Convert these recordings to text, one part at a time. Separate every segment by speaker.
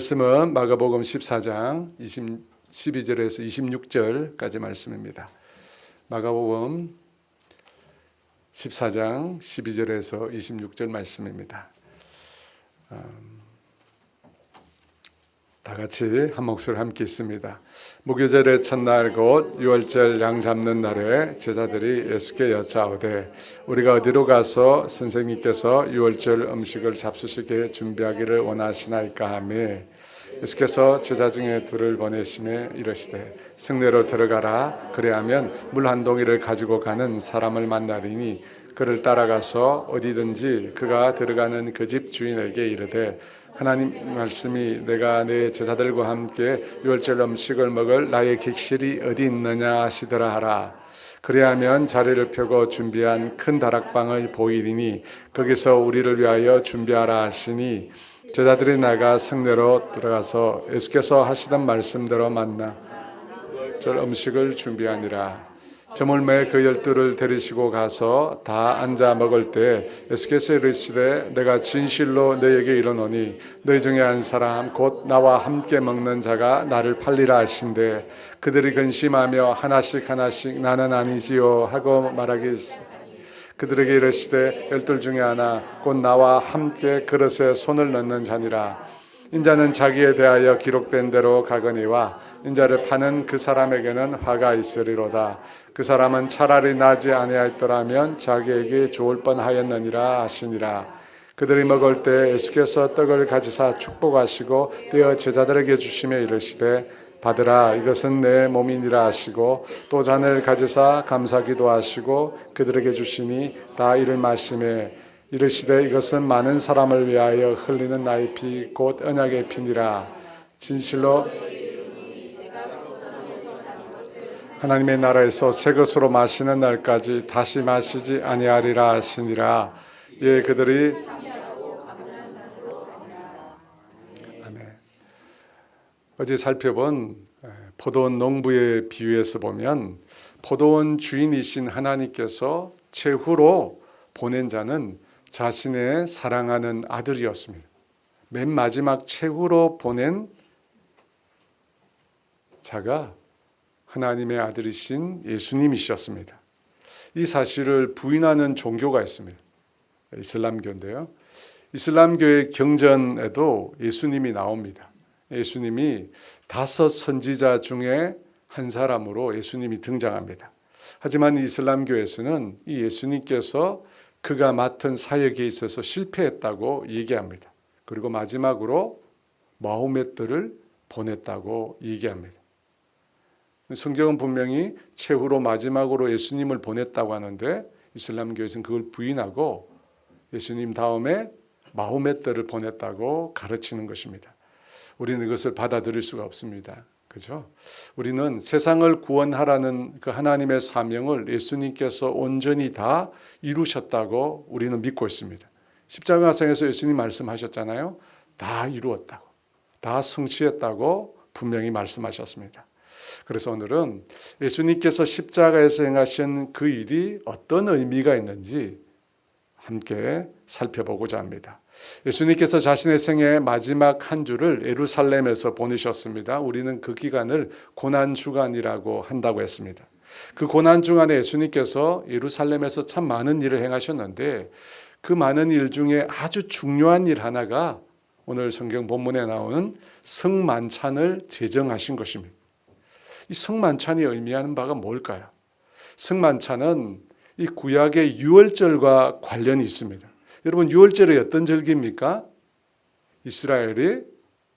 Speaker 1: 말씀은 마가복음 14장 12절에서 26절까지 말씀입니다. 마가복음 14장 12절에서 26절 말씀입니다. 다 같이 한 목소리 함께 있습니다. 무교절의 첫날 곧 유월절 양 잡는 날에 제자들이 예수께 여짜오되 우리가 어디로 가서 선생님께서 유월절 음식을 잡수시게 준비하기를 원하시나이까 하매 예수께서 제자 중에 둘을 보내시며 이르시되 성내로 들어가라. 그래야면 물 한 동이를 가지고 가는 사람을 만나리니 그를 따라가서 어디든지 그가 들어가는 그 집 주인에게 이르되 하나님 말씀이 내가 내 제자들과 함께 유월절 음식을 먹을 나의 객실이 어디 있느냐 하시더라 하라. 그래야면 자리를 펴고 준비한 큰 다락방을 보이리니 거기서 우리를 위하여 준비하라 하시니 제자들이 나가 성내로 들어가서 예수께서 하시던 말씀대로 만나 절 음식을 준비하니라. 저물매 그 12를 데리시고 가서 다 앉아 먹을 때 예수께서 이르시되 내가 진실로 너희에게 이르노니 너희 중에 한 사람 곧 나와 함께 먹는 자가 나를 팔리라 하신대 그들이 근심하며 하나씩 나는 아니지요 하고 말하기 그들에게 이르시되 12 중에 하나 곧 나와 함께 그릇에 손을 넣는 자니라. 인자는 자기에 대하여 기록된 대로 가거니와 인자를 파는 그 사람에게는 화가 있으리로다. 그 사람은 차라리 나지 아니하였더라면 자기에게 좋을 뻔하였느니라 하시니라. 그들이 먹을 때 예수께서 떡을 가지사 축복하시고 떼어 제자들에게 주시며 이르시되 받으라 이것은 내 몸이니라 하시고 또 잔을 가지사 감사기도 하시고 그들에게 주시니 다 이를 마시매 이르시되 이것은 많은 사람을 위하여 흘리는 나의 피 곧 언약의 피니라. 진실로 하나님의 나라에서 새 것으로 마시는 날까지 다시 마시지 아니하리라 하시니라. 예, 그들이 아멘. 어제 살펴본 포도원 농부의 비유에서 보면 포도원 주인이신 하나님께서 최후로 보낸 자는 자신의 사랑하는 아들이었습니다. 맨 마지막 최후로 보낸 자가 하나님의 아들이신 예수님이셨습니다. 이 사실을 부인하는 종교가 있습니다. 이슬람교인데요. 이슬람교의 경전에도 예수님이 나옵니다. 예수님이 5 선지자 중에 한 사람으로 예수님이 등장합니다. 하지만 이슬람교에서는 이 예수님께서 그가 맡은 사역에 있어서 실패했다고 얘기합니다. 그리고 마지막으로 마호메트를 보냈다고 얘기합니다. 성경은 분명히 최후로 마지막으로 예수님을 보냈다고 하는데 이슬람교에서는 그걸 부인하고 예수님 다음에 마호메트를 보냈다고 가르치는 것입니다. 우리는 이것을 받아들일 수가 없습니다. 그죠? 우리는 세상을 구원하라는 그 하나님의 사명을 예수님께서 온전히 다 이루셨다고 우리는 믿고 있습니다. 십자가상에서 예수님 말씀하셨잖아요. 다 이루었다고, 다 성취했다고 분명히 말씀하셨습니다. 그래서 오늘은 예수님께서 십자가에서 행하신 그 일이 어떤 의미가 있는지 함께 살펴보고자 합니다. 예수님께서 자신의 생애의 마지막 한 주를 예루살렘에서 보내셨습니다. 우리는 그 기간을 고난주간이라고 한다고 했습니다. 그 고난주간에 예수님께서 예루살렘에서 참 많은 일을 행하셨는데 그 많은 일 중에 아주 중요한 일 하나가 오늘 성경 본문에 나오는 성만찬을 제정하신 것입니다. 이 성만찬이 의미하는 바가 뭘까요? 성만찬은 이 구약의 유월절과 관련이 있습니다. 여러분, 유월절이 어떤 절기입니까? 이스라엘이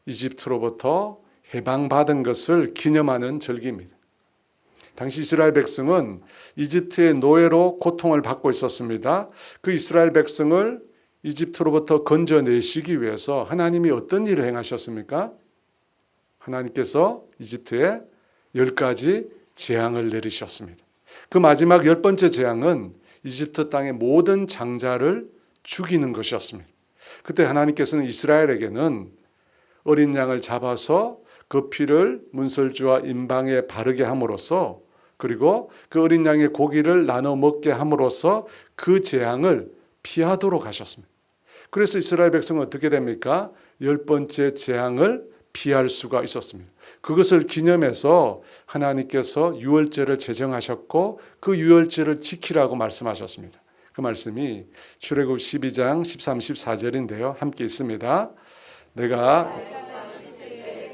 Speaker 1: 이집트로부터 해방받은 것을 기념하는 절기입니다. 당시 이스라엘 백성은 이집트의 노예로 고통을 받고 있었습니다. 그 이스라엘 백성을 이집트로부터 건져내시기 위해서 하나님이 어떤 일을 행하셨습니까? 하나님께서 이집트에 10가지 재앙을 내리셨습니다. 그 마지막 10번째 재앙은 이집트 땅의 모든 장자를 죽이는 것이었습니다. 그때 하나님께서는 이스라엘에게는 어린 양을 잡아서 그 피를 문설주와 임방에 바르게 함으로써 그리고 그 어린 양의 고기를 나눠 먹게 함으로써 그 재앙을 피하도록 하셨습니다. 그래서 이스라엘 백성은 어떻게 됩니까? 10번째 재앙을 피할 수가 있었습니다. 그것을 기념해서 하나님께서 유월절을 제정하셨고 그 유월절을 지키라고 말씀하셨습니다. 그 말씀이 출애굽 12장 13, 14절인데요. 함께 있습니다. 내가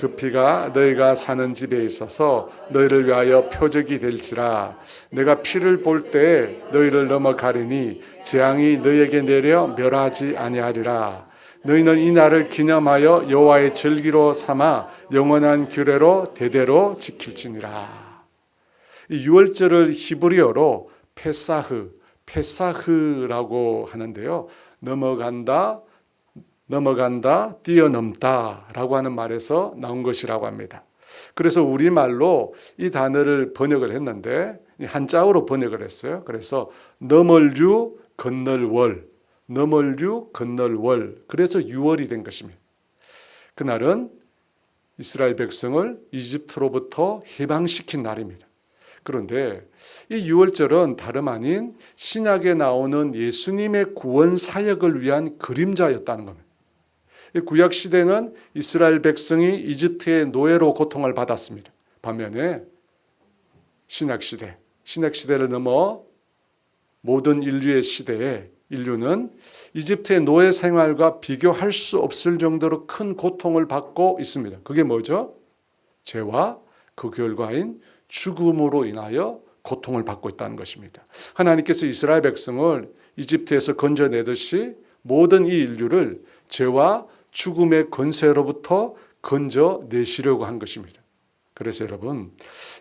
Speaker 1: 그 피가 너희가 사는 집에 있어서 너희를 위하여 표적이 될지라. 내가 피를 볼 때 너희를 넘어가리니 재앙이 너희에게 내려 멸하지 아니하리라. 너희는 이 날을 기념하여 여호와의 절기로 삼아 영원한 규례로 대대로 지킬지니라. 이 유월절을 히브리어로 페사흐라고 하는데요. 넘어간다, 뛰어넘다라고 하는 말에서 나온 것이라고 합니다. 그래서 우리말로 이 단어를 번역을 했는데 한자어로 번역을 했어요. 그래서 넘을류 건널월, 그래서 유월이 된 것입니다. 그날은 이스라엘 백성을 이집트로부터 해방시킨 날입니다. 그런데 이 유월절은 다름 아닌 신약에 나오는 예수님의 구원 사역을 위한 그림자였다는 겁니다. 구약 시대는 이스라엘 백성이 이집트의 노예로 고통을 받았습니다. 반면에 신약 시대를 넘어 모든 인류의 시대에 인류는 이집트의 노예 생활과 비교할 수 없을 정도로 큰 고통을 받고 있습니다. 그게 뭐죠? 죄와 그 결과인 죽음으로 인하여 고통을 받고 있다는 것입니다. 하나님께서 이스라엘 백성을 이집트에서 건져내듯이 모든 이 인류를 죄와 죽음의 권세로부터 건져내시려고 한 것입니다. 그래서 여러분,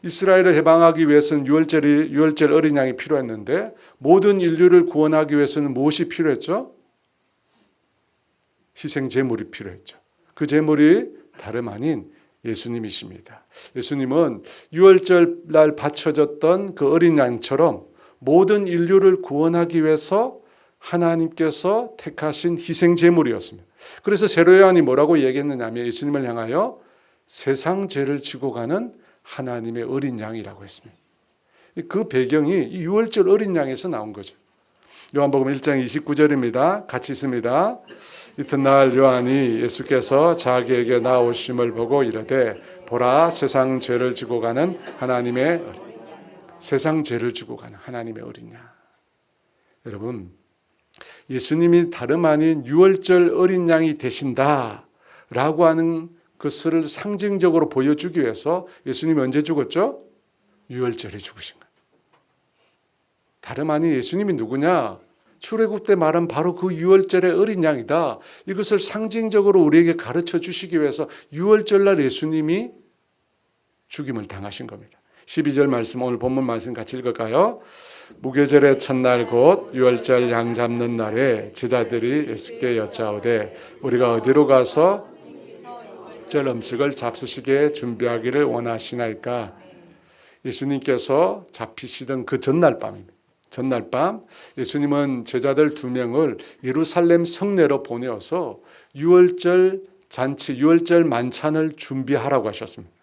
Speaker 1: 이스라엘을 해방하기 위해서는 유월절 어린 양이 필요했는데 모든 인류를 구원하기 위해서는 무엇이 필요했죠? 희생 제물이 필요했죠. 그 제물이 다름 아닌 예수님이십니다. 예수님은 유월절 날 바쳐졌던 그 어린 양처럼 모든 인류를 구원하기 위해서 하나님께서 택하신 희생 제물이었습니다. 그래서 세례 요한이 뭐라고 얘기했느냐면 예수님을 향하여 세상 죄를 지고 가는 하나님의 어린 양이라고 했습니다. 그 배경이 이 유월절 어린 양에서 나온 거죠. 요한복음 1장 29절입니다. 같이 있습니다. 이튿날 요한이 예수께서 자기에게 나오심을 보고 이르되 보라 세상 죄를 지고 가는 하나님의 어린 양. 여러분, 예수님이 다름 아닌 유월절 어린 양이 되신다라고 하는 것을 상징적으로 보여주기 위해서 예수님이 언제 죽었죠? 유월절에 죽으신 거예요. 다름 아닌 예수님이 누구냐? 출애굽 때 말한 바로 그 유월절의 어린 양이다. 이것을 상징적으로 우리에게 가르쳐 주시기 위해서 유월절날 예수님이 죽임을 당하신 겁니다. 12절 말씀, 오늘 본문 말씀 같이 읽을까요? 무교절의 첫날 곧 유월절 양 잡는 날에 제자들이 예수께 여짜오되 우리가 어디로 가서 절 음식을 잡수시게 준비하기를 원하시나이까? 예수님께서 잡히시던 그 전날 밤입니다. 전날 밤 예수님은 제자들 2명을 예루살렘 성내로 보내어서 유월절 잔치, 유월절 만찬을 준비하라고 하셨습니다.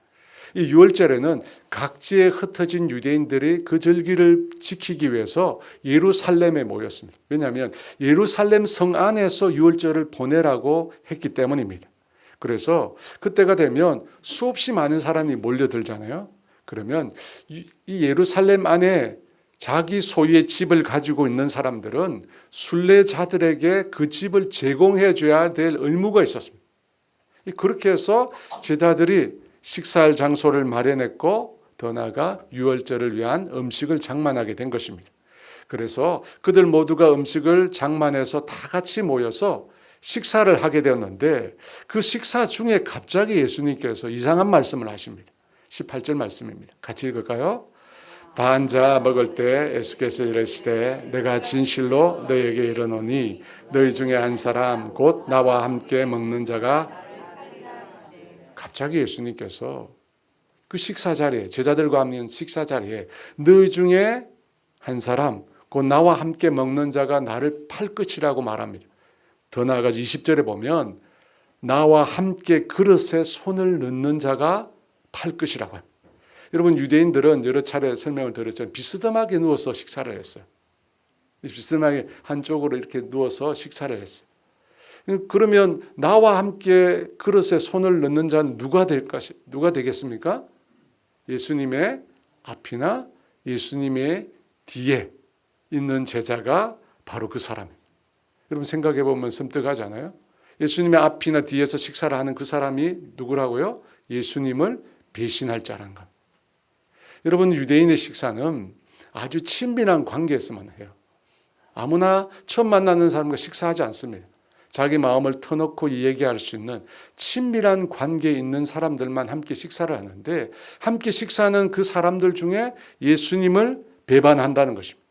Speaker 1: 이 유월절에는 각지에 흩어진 유대인들이 그 절기를 지키기 위해서 예루살렘에 모였습니다. 왜냐하면 예루살렘 성 안에서 유월절을 보내라고 했기 때문입니다. 그래서 그때가 되면 수없이 많은 사람이 몰려들잖아요. 그러면 이 예루살렘 안에 자기 소유의 집을 가지고 있는 사람들은 순례자들에게 그 집을 제공해 줘야 될 의무가 있었습니다. 그렇게 해서 제자들이 식사할 장소를 마련했고 더 나아가 유월절을 위한 음식을 장만하게 된 것입니다. 그래서 그들 모두가 음식을 장만해서 다 같이 모여서 식사를 하게 되었는데 그 식사 중에 갑자기 예수님께서 이상한 말씀을 하십니다. 18절 말씀입니다. 같이 읽을까요? 다 앉아 먹을 때 예수께서 이르시되 내가 진실로 너희에게 이르노니 너희 중에 한 사람 곧 나와 함께 먹는 자가, 갑자기 예수님께서 그 식사 자리에, 제자들과 함께 식사 자리에 너희 중에 한 사람 곧 나와 함께 먹는 자가 나를 팔 것이라고 말합니다. 더 나아가서 20절에 보면 나와 함께 그릇에 손을 넣는 자가 팔 것이라고 합니다. 여러분, 유대인들은 여러 차례 설명을 드렸죠. 비스듬하게 누워서 식사를 했어요. 비스듬하게 한쪽으로 이렇게 누워서 식사를 했어요. 그러면 나와 함께 그릇에 손을 넣는 자는 누가 되겠습니까? 예수님의 앞이나 예수님의 뒤에 있는 제자가 바로 그 사람이에요. 여러분 생각해 보면 섬뜩하잖아요. 예수님의 앞이나 뒤에서 식사를 하는 그 사람이 누구라고요? 예수님을 배신할 자라는 것. 여러분 유대인의 식사는 아주 친밀한 관계에서만 해요. 아무나 처음 만나는 사람과 식사하지 않습니다. 자기 마음을 터놓고 얘기할 수 있는 친밀한 관계에 있는 사람들만 함께 식사를 하는데 함께 식사하는 그 사람들 중에 예수님을 배반한다는 것입니다.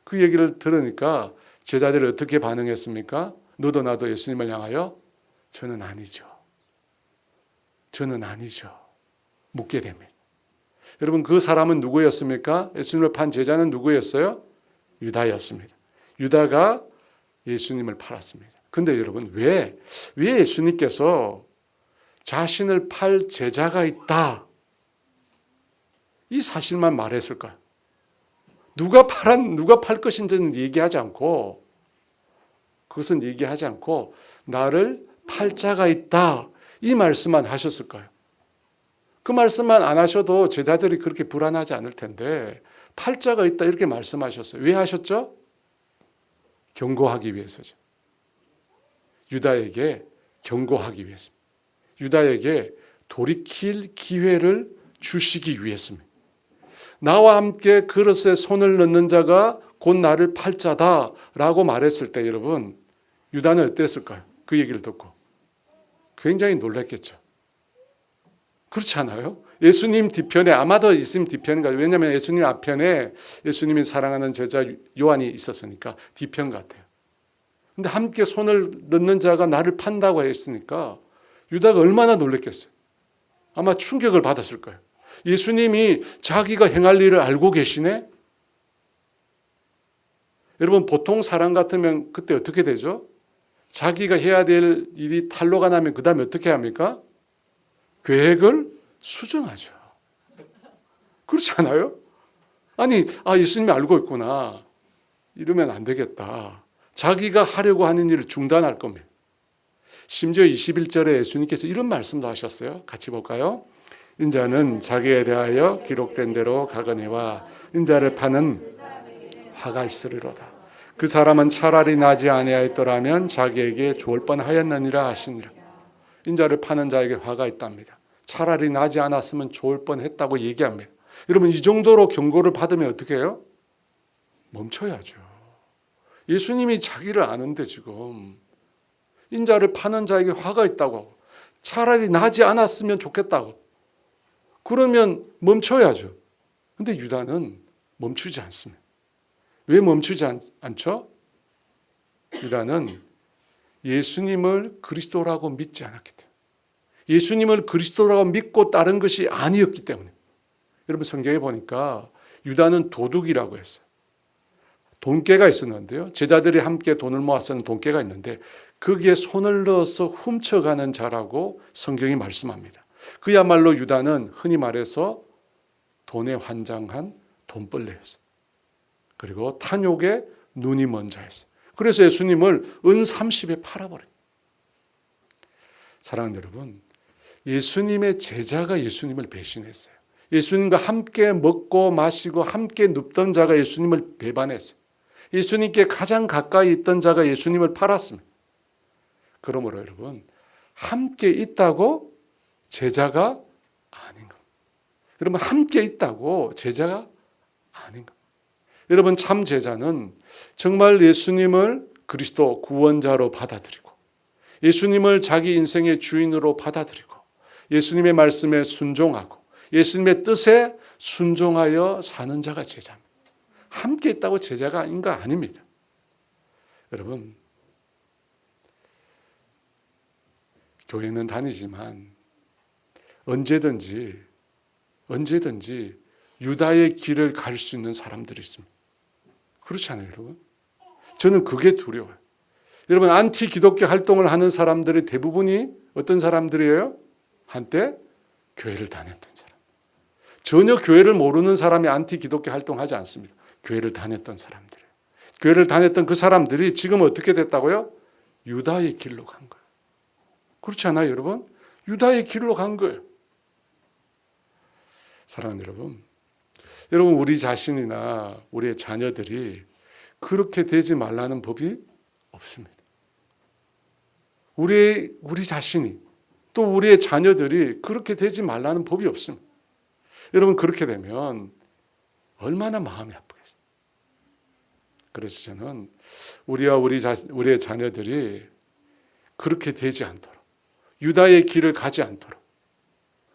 Speaker 1: 그 얘기를 들으니까 제자들이 어떻게 반응했습니까? 너도 나도 예수님을 향하여 저는 아니죠. 저는 아니죠. 묻게 됩니다. 여러분 그 사람은 누구였습니까? 예수님을 판 제자는 누구였어요? 유다였습니다. 유다가 예수님을 팔았습니다. 근데 여러분 왜 예수님께서 자신을 팔 제자가 있다 이 사실만 말했을까요? 누가 팔 것인지는 얘기하지 않고 그것은 얘기하지 않고 나를 팔 자가 있다 이 말씀만 하셨을까요? 그 말씀만 안 하셔도 제자들이 그렇게 불안하지 않을 텐데 팔 자가 있다 이렇게 말씀하셨어요. 왜 하셨죠? 경고하기 위해서죠. 유다에게 경고하기 위해서입니다. 유다에게 돌이킬 기회를 주시기 위해서입니다. 나와 함께 그릇에 손을 넣는 자가 곧 나를 팔 자다라고 말했을 때 여러분 유다는 어땠을까요? 그 얘기를 듣고 굉장히 놀랐겠죠. 그렇지 않아요? 예수님 뒤편에 아마도 예수님 뒤편인가 왜냐하면 예수님 앞편에 예수님이 사랑하는 제자 요한이 있었으니까 뒤편 같아요. 근데 함께 손을 넣는 자가 나를 판다고 했으니까 유다가 얼마나 놀랐겠어요. 아마 충격을 받았을 거예요. 예수님이 자기가 행할 일을 알고 계시네? 여러분 보통 사람 같으면 그때 어떻게 되죠? 자기가 해야 될 일이 탄로가 나면 그 다음에 어떻게 합니까? 계획을 수정하죠. 그렇지 않아요? 아니, 예수님이 알고 있구나. 이러면 안 되겠다. 자기가 하려고 하는 일을 중단할 겁니다. 심지어 21절에 예수님께서 이런 말씀도 하셨어요. 같이 볼까요? 인자는 자기에 대하여 기록된 대로 가거니와 인자를 파는 화가 있으리로다. 그 사람은 차라리 나지 아니하였더라면 자기에게 좋을 뻔하였느니라 하시니라. 인자를 파는 자에게 화가 있답니다. 차라리 나지 않았으면 좋을 뻔했다고 얘기합니다. 여러분 이 정도로 경고를 받으면 어떻게 해요? 멈춰야죠. 예수님이 자기를 아는데 지금 인자를 파는 자에게 화가 있다고 하고 차라리 나지 않았으면 좋겠다고 그러면 멈춰야죠. 근데 유다는 멈추지 않습니다. 왜 멈추지 않죠? 유다는 예수님을 그리스도라고 믿지 않았기 때문에 예수님을 그리스도라고 믿고 따른 것이 아니었기 때문에 여러분 성경에 보니까 유다는 도둑이라고 했어요. 돈깨가 있었는데요. 제자들이 함께 돈을 모았었는 돈깨가 있는데 거기에 손을 넣어서 훔쳐가는 자라고 성경이 말씀합니다. 그야말로 유다는 흔히 말해서 돈에 환장한 돈벌레였어요. 그리고 탐욕에 눈이 먼 자였어요. 그래서 예수님을 은 30에 팔아버려요. 사랑하는 여러분, 예수님의 제자가 예수님을 배신했어요. 예수님과 함께 먹고 마시고 함께 눕던 자가 예수님을 배반했어요. 예수님께 가장 가까이 있던 자가 예수님을 팔았습니다. 그러므로 여러분 함께 있다고 제자가 아닌 겁니다. 여러분 함께 있다고 제자가 아닌 겁니다. 여러분 참 제자는 정말 예수님을 그리스도 구원자로 받아들이고 예수님을 자기 인생의 주인으로 받아들이고 예수님의 말씀에 순종하고 예수님의 뜻에 순종하여 사는 자가 제자입니다. 함께 있다고 제자가 아닌가? 아닙니다. 여러분 교회는 다니지만 언제든지 유다의 길을 갈 수 있는 사람들이 있습니다. 그렇지 않아요, 여러분? 저는 그게 두려워요. 여러분 안티 기독교 활동을 하는 사람들이 대부분이 어떤 사람들이에요? 한때 교회를 다녔던 사람. 전혀 교회를 모르는 사람이 안티 기독교 활동하지 않습니다. 교회를 다녔던 사람들이에요. 교회를 다녔던 그 사람들이 지금 어떻게 됐다고요? 유다의 길로 간 거예요. 그렇지 않아요, 여러분? 유다의 길로 간 거예요. 사랑하는 여러분, 우리 자신이나 우리의 자녀들이 그렇게 되지 말라는 법이 없습니다. 우리 자신이 또 우리의 자녀들이 그렇게 되지 말라는 법이 없습니다. 여러분, 그렇게 되면 얼마나 마음이 아프겠어요. 그래서 저는 우리와 우리의 자녀들이 그렇게 되지 않도록, 유다의 길을 가지 않도록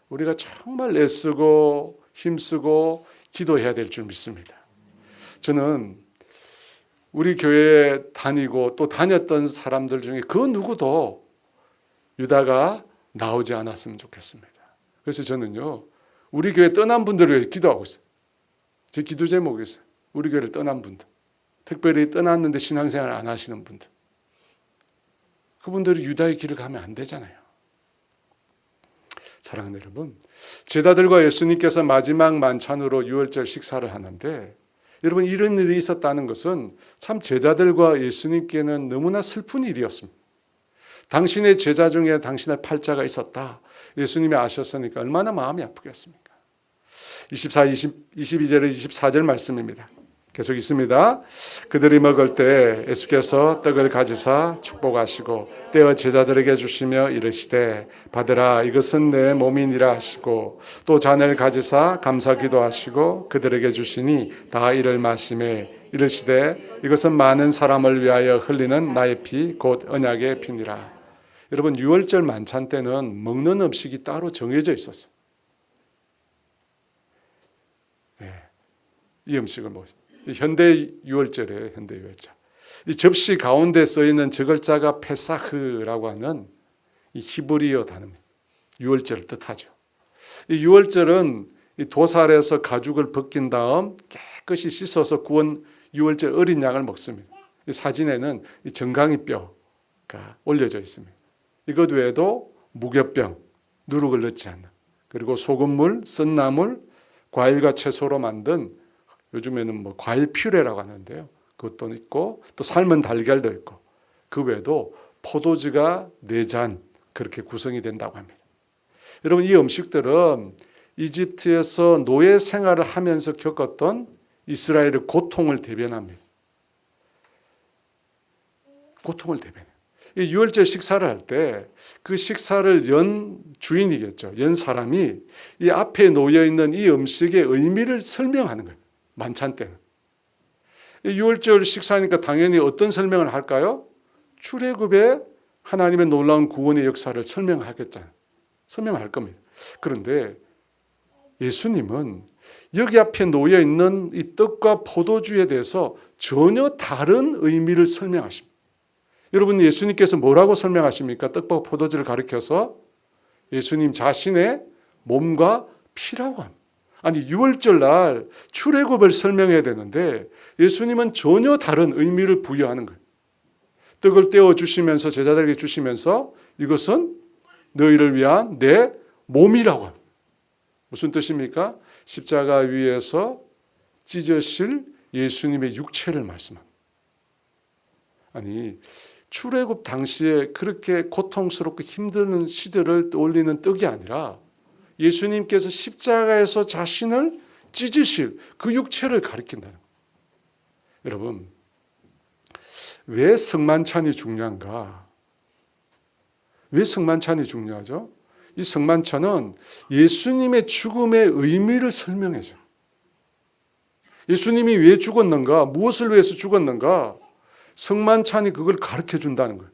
Speaker 1: 우리가 정말 애쓰고 힘쓰고 기도해야 될 줄 믿습니다. 저는 우리 교회에 다니고 또 다녔던 사람들 중에 그 누구도 유다가 나오지 않았으면 좋겠습니다. 그래서 저는요, 우리 교회 떠난 분들을 위해 기도하고 있어요. 제 기도 제목이 있어요. 우리 교회를 떠난 분들, 특별히 떠났는데 신앙생활 안 하시는 분들, 그분들이 유다의 길을 가면 안 되잖아요. 사랑하는 여러분, 제자들과 예수님께서 마지막 만찬으로 유월절 식사를 하는데, 여러분, 이런 일이 있었다는 것은 참 제자들과 예수님께는 너무나 슬픈 일이었습니다. 당신의 제자 중에 당신의 팔자가 있었다, 예수님이 아셨으니까 얼마나 마음이 아프겠습니까? 22절에 24절 말씀입니다. 계속 있습니다. 그들이 먹을 때 예수께서 떡을 가지사 축복하시고 떼어 제자들에게 주시며 이르시되 받으라, 이것은 내 몸이니라 하시고 또 잔을 가지사 감사기도 하시고 그들에게 주시니 다 이를 마시매 이르시되 이것은 많은 사람을 위하여 흘리는 나의 피 곧 언약의 피니라. 여러분, 유월절 만찬 때는 먹는 음식이 따로 정해져 있었어요. 이 음식을 먹었어요. 현대 유월절이에요. 현대 유월절. 이 접시 가운데 써 있는 저 글자가 페사흐라고 하는 이 히브리어 단어입니다. 유월절을 뜻하죠. 이 유월절은 이 도살에서 가죽을 벗긴 다음 깨끗이 씻어서 구운 유월절 어린 양을 먹습니다. 이 사진에는 이 정강이 뼈가 올려져 있습니다. 이것 외에도 무교병, 누룩을 넣지 않는, 그리고 소금물, 쓴나물, 과일과 채소로 만든, 요즘에는 뭐 과일 퓨레라고 하는데요, 그것도 있고 또 삶은 달걀도 있고, 그 외에도 포도주가 4잔 그렇게 구성이 된다고 합니다. 여러분, 이 음식들은 이집트에서 노예 생활을 하면서 겪었던 이스라엘의 고통을 대변합니다. 고통을 대변해요. 이 유월절 식사를 할 때 그 식사를 연 주인이겠죠. 연 사람이 이 앞에 놓여 있는 이 음식의 의미를 설명하는 거예요. 만찬 때는. 유월절 식사니까 당연히 어떤 설명을 할까요? 출애굽의 하나님의 놀라운 구원의 역사를 설명하겠잖아요. 설명할 겁니다. 그런데 예수님은 여기 앞에 놓여 있는 이 떡과 포도주에 대해서 전혀 다른 의미를 설명하십니다. 여러분, 예수님께서 뭐라고 설명하십니까? 떡과 포도주를 가리켜서 예수님 자신의 몸과 피라고 합니다. 아니, 유월절 날 출애굽을 설명해야 되는데 예수님은 전혀 다른 의미를 부여하는 거예요. 떡을 떼어 주시면서 제자들에게 주시면서 이것은 너희를 위한 내 몸이라고 합니다. 무슨 뜻입니까? 십자가 위에서 찢으실 예수님의 육체를 말씀합니다. 아니, 출애굽 당시에 그렇게 고통스럽고 힘든 시절을 떠올리는 떡이 아니라 예수님께서 십자가에서 자신을 찢으실 그 육체를 가리킨다는 거예요. 여러분, 왜 성만찬이 중요한가? 왜 성만찬이 중요하죠? 이 성만찬은 예수님의 죽음의 의미를 설명해줘요. 예수님이 왜 죽었는가? 무엇을 위해서 죽었는가? 성만찬이 그걸 가르쳐 준다는 거예요.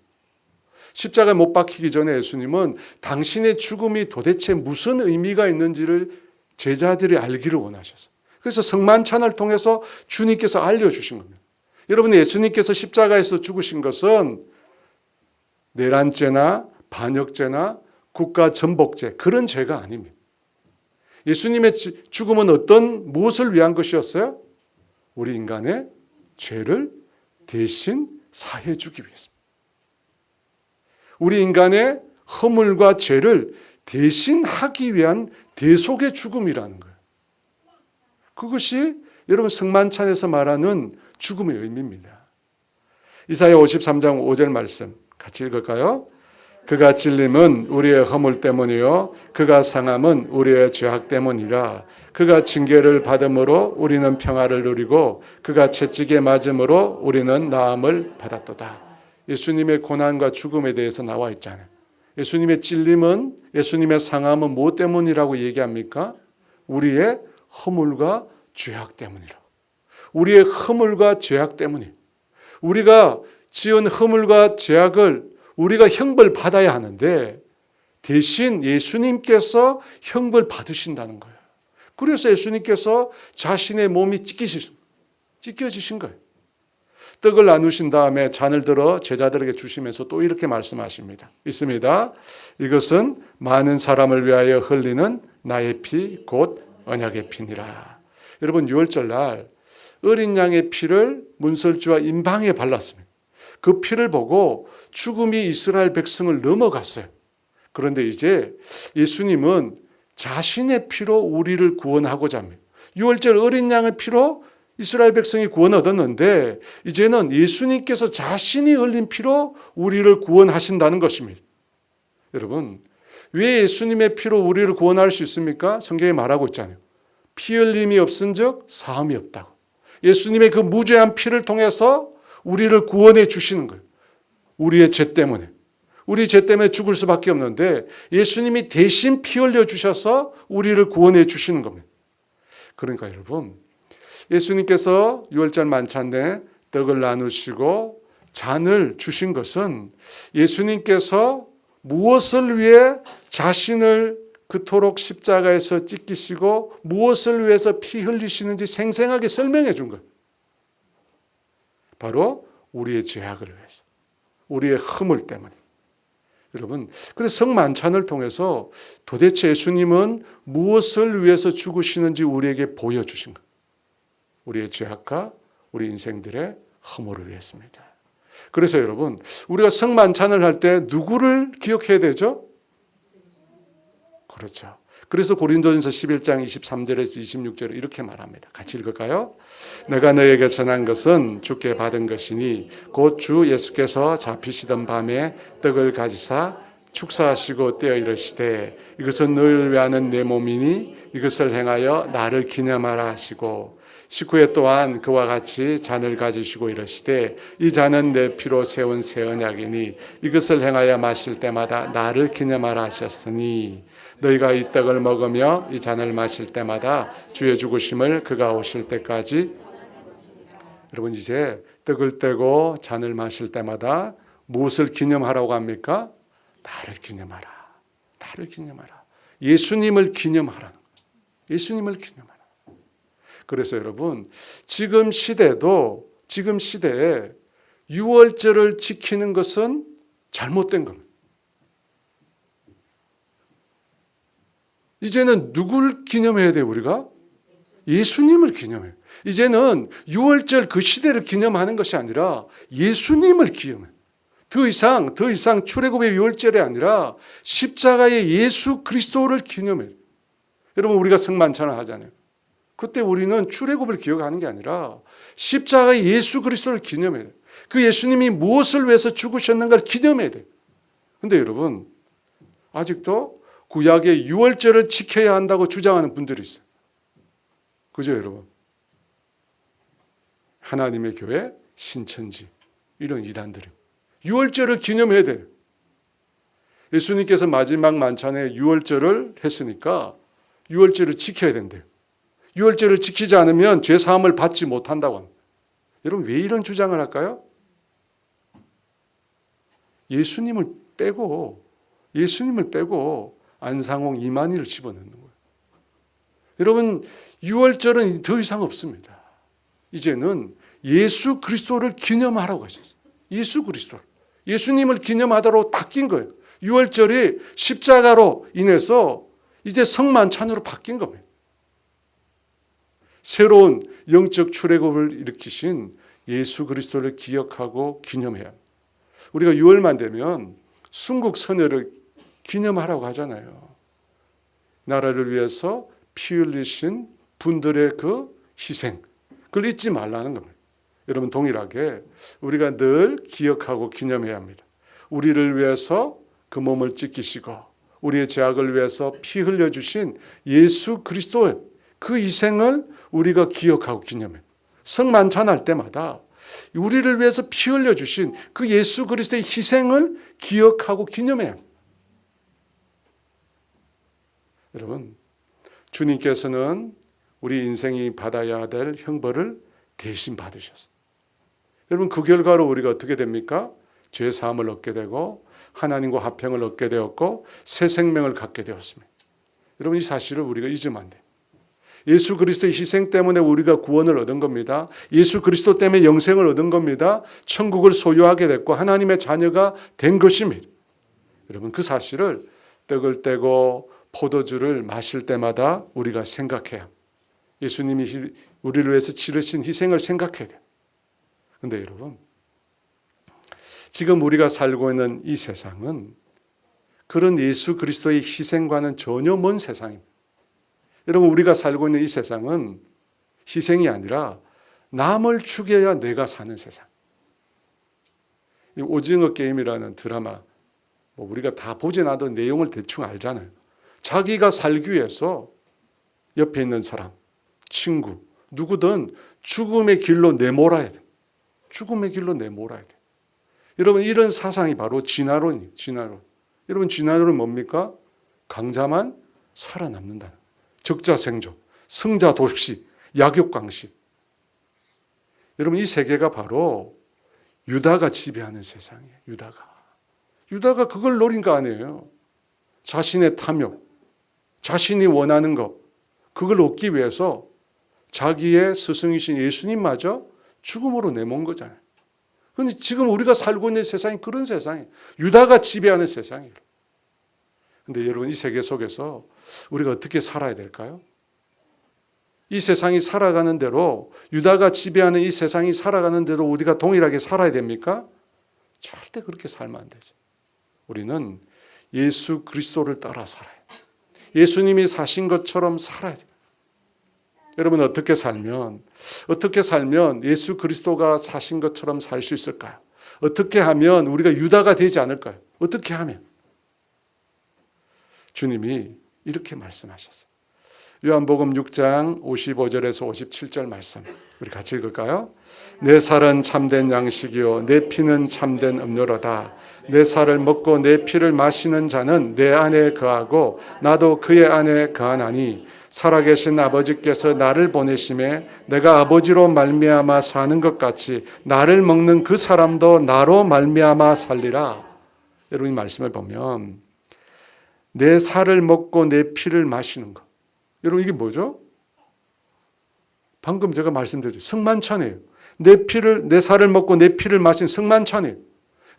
Speaker 1: 십자가에 못 박히기 전에 예수님은 당신의 죽음이 도대체 무슨 의미가 있는지를 제자들이 알기를 원하셨어요. 그래서 성만찬을 통해서 주님께서 알려주신 겁니다. 여러분, 예수님께서 십자가에서 죽으신 것은 내란죄나 반역죄나 국가 전복죄, 그런 죄가 아닙니다. 예수님의 죽음은 무엇을 위한 것이었어요? 우리 인간의 죄를 대신 사해 주기 위해서입니다. 우리 인간의 허물과 죄를 대신하기 위한 대속의 죽음이라는 거예요. 그것이 여러분 성만찬에서 말하는 죽음의 의미입니다. 이사야 53장 5절 말씀, 같이 읽을까요? 그가 찔림은 우리의 허물 때문이요 그가 상함은 우리의 죄악 때문이라. 그가 징계를 받음으로 우리는 평화를 누리고 그가 채찍에 맞음으로 우리는 나음을 받았도다. 예수님의 고난과 죽음에 대해서 나와 있잖아요. 예수님의 찔림은, 예수님의 상함은 무엇 때문이라고 얘기합니까? 우리의 허물과 죄악 때문이라. 우리의 허물과 죄악 때문이에요. 우리가 지은 허물과 죄악을 우리가 형벌 받아야 하는데 대신 예수님께서 형벌 받으신다는 거예요. 그래서 예수님께서 자신의 몸이 찢겨지신 거예요. 떡을 나누신 다음에 잔을 들어 제자들에게 주시면서 또 이렇게 말씀하십니다. 있습니다. 이것은 많은 사람을 위하여 흘리는 나의 피 곧 언약의 피니라. 여러분, 유월절 날 어린 양의 피를 문설주와 임방에 발랐습니다. 그 피를 보고 죽음이 이스라엘 백성을 넘어갔어요. 그런데 이제 예수님은 자신의 피로 우리를 구원하고자 합니다. 유월절 어린 양의 피로 이스라엘 백성이 구원 얻었는데 이제는 예수님께서 자신이 흘린 피로 우리를 구원하신다는 것입니다. 여러분, 왜 예수님의 피로 우리를 구원할 수 있습니까? 성경에 말하고 있잖아요. 피 흘림이 없은즉 사함이 없다고. 예수님의 그 무죄한 피를 통해서 우리를 구원해 주시는 거예요. 우리의 죄 때문에. 우리 죄 때문에 죽을 수밖에 없는데 예수님이 대신 피 흘려 주셔서 우리를 구원해 주시는 겁니다. 그러니까 여러분, 예수님께서 유월절 만찬에 떡을 나누시고 잔을 주신 것은 예수님께서 무엇을 위해 자신을 그토록 십자가에서 찢기시고 무엇을 위해서 피 흘리시는지 생생하게 설명해 준 거예요. 바로 우리의 죄악을 위해서, 우리의 허물 때문에. 여러분, 그래서 성만찬을 통해서 도대체 예수님은 무엇을 위해서 죽으시는지 우리에게 보여주신 거예요. 우리의 죄악과 우리 인생들의 허물을 위해서입니다. 그래서 여러분, 우리가 성만찬을 할 때 누구를 기억해야 되죠? 그렇죠. 그래서 고린도전서 11장 23절에서 26절에 이렇게 말합니다. 같이 읽을까요? 내가 너에게 전한 것은 주께 받은 것이니 곧 주 예수께서 잡히시던 밤에 떡을 가지사 축사하시고 떼어 이르시되 이것은 너희를 위하는 내 몸이니 이것을 행하여 나를 기념하라 하시고 식후에 또한 그와 같이 잔을 가지시고 이르시되 이 잔은 내 피로 세운 새 언약이니 이것을 행하여 마실 때마다 나를 기념하라 하셨으니 너희가 이 떡을 먹으며 이 잔을 마실 때마다 주의 죽으심을 그가 오실 때까지. 여러분, 이제 떡을 떼고 잔을 마실 때마다 무엇을 기념하라고 합니까? 나를 기념하라. 나를 기념하라. 예수님을 기념하라는 거예요. 예수님을 기념하라. 그래서 여러분, 지금 시대에 유월절을 지키는 것은 잘못된 겁니다. 이제는 누굴 기념해야 돼요, 우리가? 예수님을 기념해요. 이제는 유월절 그 시대를 기념하는 것이 아니라 예수님을 기념해요. 더 이상 출애굽의 유월절이 아니라 십자가의 예수 그리스도를 기념해요. 여러분, 우리가 성만찬을 하잖아요. 그때 우리는 출애굽을 기억하는 게 아니라 십자가의 예수 그리스도를 기념해야 돼요. 그 예수님이 무엇을 위해서 죽으셨는가를 기념해야 돼요. 그런데 여러분, 아직도 구약의 유월절을 지켜야 한다고 주장하는 분들이 있어요. 그죠, 여러분? 하나님의 교회, 신천지, 이런 이단들이 유월절을 기념해야 돼요. 예수님께서 마지막 만찬에 유월절을 했으니까 유월절을 지켜야 된대요. 유월절을 지키지 않으면 죄 사함을 받지 못한다고 합니다. 여러분, 왜 이런 주장을 할까요? 예수님을 빼고 안상홍, 이만희를 집어넣는 거예요. 여러분, 유월절은 더 이상 없습니다. 이제는 예수 그리스도를 기념하라고 하셨어요. 예수 그리스도를. 예수님을 기념하도록 바뀐 거예요. 유월절이 십자가로 인해서 이제 성만찬으로 바뀐 겁니다. 새로운 영적 출애굽을 일으키신 예수 그리스도를 기억하고 기념해야 합니다. 우리가 6월만 되면 순국 선열을 기념하라고 하잖아요. 나라를 위해서 피 흘리신 분들의 그 희생, 그걸 잊지 말라는 겁니다. 여러분, 동일하게 우리가 늘 기억하고 기념해야 합니다. 우리를 위해서 그 몸을 찢기시고 우리의 죄악을 위해서 피 흘려주신 예수 그리스도의 그 희생을 우리가 기억하고 기념해요. 성만찬할 때마다 우리를 위해서 피 흘려주신 그 예수 그리스도의 희생을 기억하고 기념해요. 여러분, 주님께서는 우리 인생이 받아야 될 형벌을 대신 받으셨어요. 여러분, 그 결과로 우리가 어떻게 됩니까? 죄 사함을 얻게 되고 하나님과 화평을 얻게 되었고 새 생명을 갖게 되었습니다. 여러분, 이 사실을 우리가 잊으면 안 돼요. 예수 그리스도의 희생 때문에 우리가 구원을 얻은 겁니다. 예수 그리스도 때문에 영생을 얻은 겁니다. 천국을 소유하게 됐고 하나님의 자녀가 된 것입니다. 여러분, 그 사실을 떡을 떼고 포도주를 마실 때마다 우리가 생각해야 합니다. 예수님이 우리를 위해서 치르신 희생을 생각해야 돼요. 그런데 여러분, 지금 우리가 살고 있는 이 세상은 그런 예수 그리스도의 희생과는 전혀 먼 세상입니다. 여러분, 우리가 살고 있는 이 세상은 희생이 아니라 남을 죽여야 내가 사는 세상. 오징어 게임이라는 드라마, 우리가 다 보지 않아도 내용을 대충 알잖아요. 자기가 살기 위해서 옆에 있는 사람, 친구, 누구든 죽음의 길로 내몰아야 돼. 죽음의 길로 내몰아야 돼. 여러분, 이런 사상이 바로 진화론이에요. 진화론. 여러분, 진화론은 뭡니까? 강자만 살아남는다는. 적자생존, 승자독식, 약육강식. 여러분, 이 세계가 바로 유다가 지배하는 세상이에요. 유다가 그걸 노린 거 아니에요. 자신의 탐욕, 자신이 원하는 것, 그걸 얻기 위해서 자기의 스승이신 예수님마저 죽음으로 내몬 거잖아요. 그런데 지금 우리가 살고 있는 세상이 그런 세상이에요. 유다가 지배하는 세상이에요. 그런데 여러분, 이 세계 속에서 우리가 어떻게 살아야 될까요? 이 세상이 살아가는 대로, 유다가 지배하는 이 세상이 살아가는 대로 우리가 동일하게 살아야 됩니까? 절대 그렇게 살면 안 되죠. 우리는 예수 그리스도를 따라 살아야 돼요. 예수님이 사신 것처럼 살아야 돼요. 여러분, 어떻게 살면 예수 그리스도가 사신 것처럼 살 수 있을까요? 어떻게 하면 우리가 유다가 되지 않을까요? 어떻게 하면? 주님이 이렇게 말씀하셨어요. 요한복음 6장 55절에서 57절 말씀, 우리 같이 읽을까요? 내 살은 참된 양식이요 내 피는 참된 음료로다. 내 살을 먹고 내 피를 마시는 자는 내 안에 거하고 나도 그의 안에 거하나니 살아계신 아버지께서 나를 보내심에 내가 아버지로 말미암아 사는 것 같이 나를 먹는 그 사람도 나로 말미암아 살리라. 여러분, 이 말씀을 보면 내 살을 먹고 내 피를 마시는 것, 여러분, 이게 뭐죠? 방금 제가 말씀드렸죠. 성만찬이에요. 내 살을 먹고 내 피를 마시는 성만찬이에요.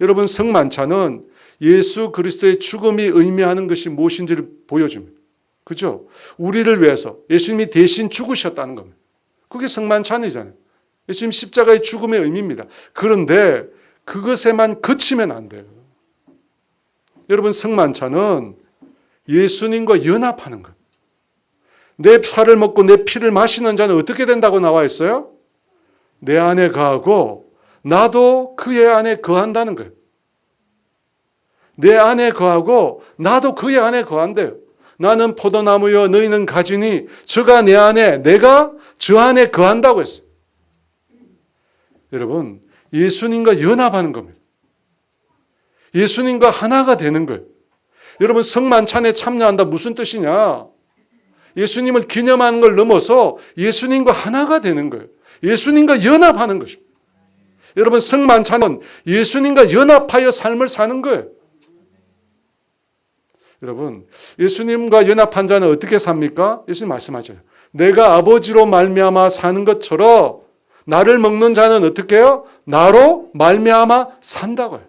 Speaker 1: 여러분, 성만찬은 예수 그리스도의 죽음이 의미하는 것이 무엇인지를 보여줍니다. 그죠? 우리를 위해서 예수님이 대신 죽으셨다는 겁니다. 그게 성만찬이잖아요. 예수님 십자가의 죽음의 의미입니다. 그런데 그것에만 그치면 안 돼요. 여러분, 성만찬은 예수님과 연합하는 거예요. 내 살을 먹고 내 피를 마시는 자는 어떻게 된다고 나와 있어요? 내 안에 거하고 나도 그의 안에 거한다는 거예요. 내 안에 거하고 나도 그의 안에 거한대요. 나는 포도나무요 너희는 가지니 저가 내 안에 내가 저 안에 거한다고 했어요. 여러분, 예수님과 연합하는 겁니다. 예수님과 하나가 되는 거예요. 여러분, 성만찬에 참여한다 무슨 뜻이냐? 예수님을 기념하는 걸 넘어서 예수님과 하나가 되는 거예요. 예수님과 연합하는 것입니다. 여러분, 성만찬은 예수님과 연합하여 삶을 사는 거예요. 여러분, 예수님과 연합한 자는 어떻게 삽니까? 예수님 말씀하죠. 내가 아버지로 말미암아 사는 것처럼 나를 먹는 자는 어떻게 해요? 나로 말미암아 산다고요.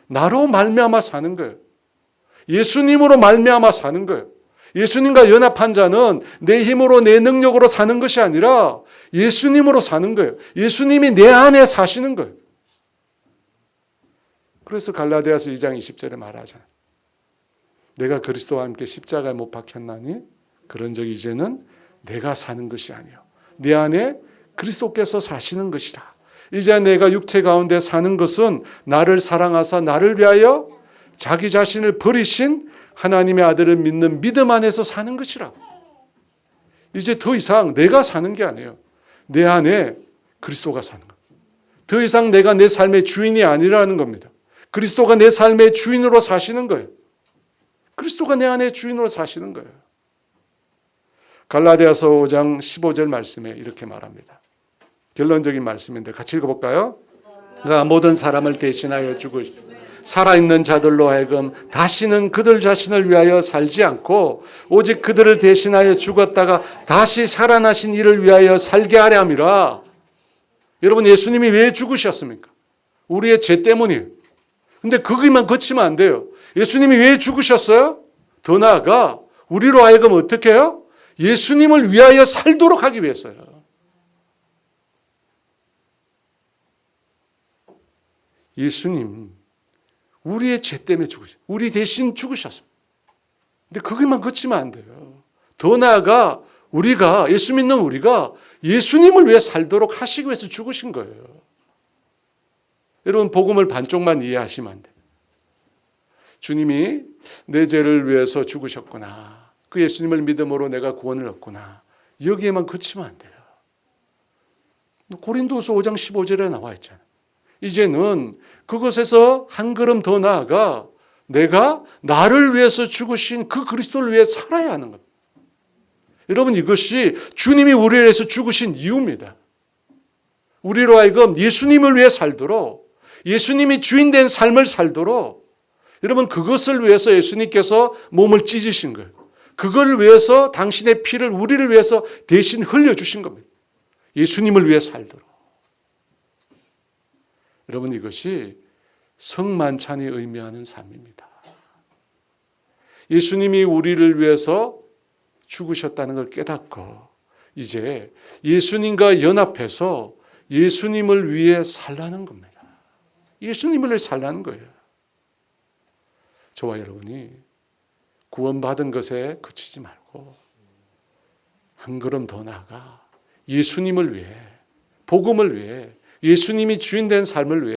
Speaker 1: 나로 말미암아 사는 거예요. 예수님으로 말미암아 사는 거예요. 예수님과 연합한 자는 내 힘으로 내 능력으로 사는 것이 아니라 예수님으로 사는 거예요. 예수님이 내 안에 사시는 거예요. 그래서 갈라디아서 2장 20절에 말하잖아요. 내가 그리스도와 함께 십자가에 못 박혔나니 그런즉 이제는 내가 사는 것이 아니요 내 안에 그리스도께서 사시는 것이라. 이제 내가 육체 가운데 사는 것은 나를 사랑하사 나를 위하여 자기 자신을 버리신 하나님의 아들을 믿는 믿음 안에서 사는 것이라. 이제 더 이상 내가 사는 게 아니에요. 내 안에 그리스도가 사는 거예요. 더 이상 내가 내 삶의 주인이 아니라는 겁니다. 그리스도가 내 삶의 주인으로 사시는 거예요. 그리스도가 내 안에 주인으로 사시는 거예요. 갈라디아서 5장 15절 말씀에 이렇게 말합니다. 결론적인 말씀인데 같이 읽어볼까요? 그가 모든 사람을 대신하여 죽으시고 살아있는 자들로 하여금 다시는 그들 자신을 위하여 살지 않고 오직 그들을 대신하여 죽었다가 다시 살아나신 이를 위하여 살게 하려 함이라. 여러분, 예수님이 왜 죽으셨습니까? 우리의 죄 때문이에요. 근데 거기만 그치면 안 돼요. 예수님이 왜 죽으셨어요? 더 나아가 우리로 하여금 어떻게 해요? 예수님을 위하여 살도록 하기 위해서요. 예수님, 우리의 죄 때문에 죽으셨어요. 우리 대신 죽으셨습니다. 근데 거기만 그치면 안 돼요. 더 나아가 우리가, 예수 믿는 우리가 예수님을 위해 살도록 하시기 위해서 죽으신 거예요. 여러분, 복음을 반쪽만 이해하시면 안 돼요. 주님이 내 죄를 위해서 죽으셨구나. 그 예수님을 믿음으로 내가 구원을 얻구나. 여기에만 그치면 안 돼요. 고린도서 5장 15절에 나와 있잖아요. 이제는 그것에서 한 걸음 더 나아가 내가 나를 위해서 죽으신 그 그리스도를 위해 살아야 하는 겁니다. 여러분, 이것이 주님이 우리를 위해서 죽으신 이유입니다. 우리로 하여금 예수님을 위해 살도록, 예수님이 주인된 삶을 살도록, 여러분, 그것을 위해서 예수님께서 몸을 찢으신 거예요. 그걸 위해서 당신의 피를 우리를 위해서 대신 흘려주신 겁니다. 예수님을 위해 살도록. 여러분, 이것이 성만찬이 의미하는 삶입니다. 예수님이 우리를 위해서 죽으셨다는 걸 깨닫고 이제 예수님과 연합해서 예수님을 위해 살라는 겁니다. 예수님을 위해 살라는 거예요. 저와 여러분이 구원받은 것에 그치지 말고 한 걸음 더 나아가 예수님을 위해, 복음을 위해, 예수님이 주인된 삶을 위해